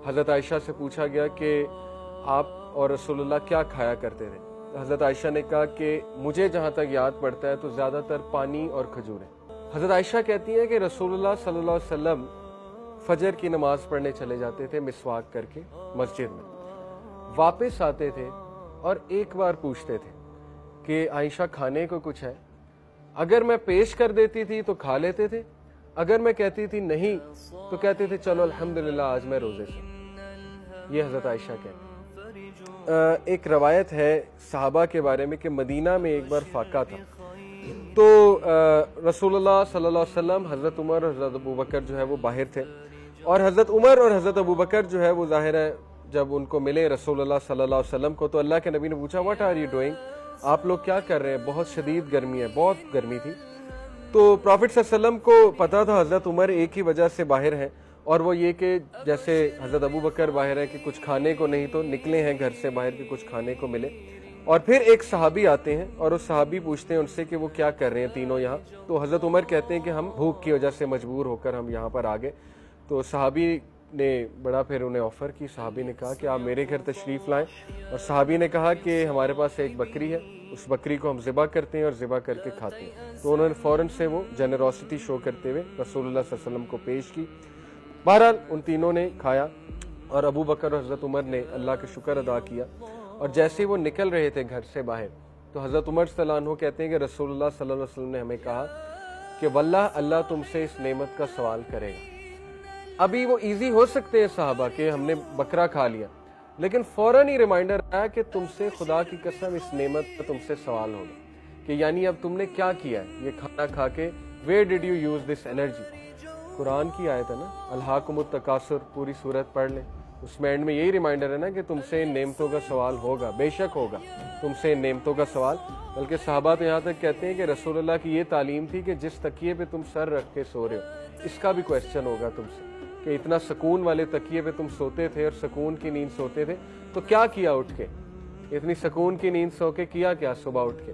حضرت عائشہ سے پوچھا گیا کہ آپ اور رسول اللہ کیا کھایا کرتے تھے؟ حضرت عائشہ نے کہا کہ مجھے جہاں تک یاد پڑتا ہے تو زیادہ تر پانی اور کھجوریں۔ حضرت عائشہ کہتی ہیں کہ رسول اللہ صلی اللہ علیہ وسلم فجر کی نماز پڑھنے چلے جاتے تھے مسواک کر کے مسجد میں، واپس آتے تھے اور ایک بار پوچھتے تھے کہ عائشہ کھانے کو کچھ ہے؟ اگر میں پیش کر دیتی تھی تو کھا لیتے تھے، اگر میں کہتی تھی نہیں تو کہتے تھے چلو الحمدللہ آج میں روزے سے۔ یہ حضرت عائشہ کہتی۔ ایک روایت ہے صحابہ کے بارے میں کہ مدینہ میں ایک بار فاقہ تھا، تو رسول اللہ صلی اللہ علیہ وسلم، حضرت عمر اور حضرت ابوبکر جو ہے وہ باہر تھے، اور حضرت عمر اور حضرت ابوبکر جو ہے وہ ظاہر ہے جب ان کو ملے رسول اللہ صلی اللہ علیہ وسلم کو تو اللہ کے نبی نے پوچھا واٹ آر یو ڈوئنگ، آپ لوگ کیا کر رہے ہیں؟ بہت شدید گرمی ہے، بہت گرمی تھی۔ تو پرافٹ صلی اللہ علیہ وسلم کو پتا تھا حضرت عمر ایک ہی وجہ سے باہر ہیں، اور وہ یہ کہ جیسے حضرت ابوبکر باہر ہے کہ کچھ کھانے کو نہیں تو نکلے ہیں گھر سے باہر کہ کچھ کھانے کو ملے، اور پھر ایک صحابی آتے ہیں اور اس صحابی پوچھتے ہیں ان سے کہ وہ کیا کر رہے ہیں تینوں یہاں، تو حضرت عمر کہتے ہیں کہ ہم بھوک کی وجہ سے مجبور ہو کر ہم یہاں پر آ گئے۔ تو صحابی نے بڑا پھر انہیں آفر کی، صحابی نے کہا کہ آپ میرے گھر تشریف لائیں، اور صحابی نے کہا کہ ہمارے پاس ایک بکری ہے، اس بکری کو ہم ذبح کرتے ہیں اور ذبح کر کے کھاتے ہیں۔ تو انہوں نے فوراً سے وہ جنروسٹی شو کرتے ہوئے رسول اللہ صلی اللہ علیہ وسلم کو پیش کی۔ بہرحال ان تینوں نے کھایا، اور ابو بکر اور حضرت عمر نے اللہ کا شکر ادا کیا، اور جیسے وہ نکل رہے تھے گھر سے باہر تو حضرت عمر صلی اللہ عنہ کہتے ہیں کہ رسول اللہ صلی اللہ علیہ وسلم نے ہمیں کہا کہ واللہ اللہ تم سے اس نعمت کا سوال کرے گا۔ ابھی وہ ایزی ہو سکتے ہیں صحابہ کہ ہم نے بکرا کھا لیا، لیکن فوراً ہی ریمائنڈر آیا کہ تم سے خدا کی قسم اس نعمت کا تم سے سوال ہوگا کہ یعنی اب تم نے کیا کیا ہے یہ کھانا کھا کے، where did you use this energy. قرآن کی آیت ہے نا، الہاکم التکاثر، پوری صورت پڑھ لیں، اس میں اینڈ میں یہی ریمائنڈر ہے نا کہ تم سے ان نعمتوں کا سوال ہوگا، بے شک ہوگا تم سے ان نعمتوں کا سوال۔ بلکہ صحابہ تو یہاں تک کہتے ہیں کہ رسول اللہ کی یہ تعلیم تھی کہ جس تکیے پہ تم سر رکھ کے سو رہے ہو اس کا بھی کویسچن ہوگا تم سے، کہ اتنا سکون والے تکیے پہ تم سوتے تھے اور سکون کی نیند سوتے تھے تو کیا کیا اٹھ کے، اتنی سکون کی نیند سو کے کیا کیا صبح اٹھ کے۔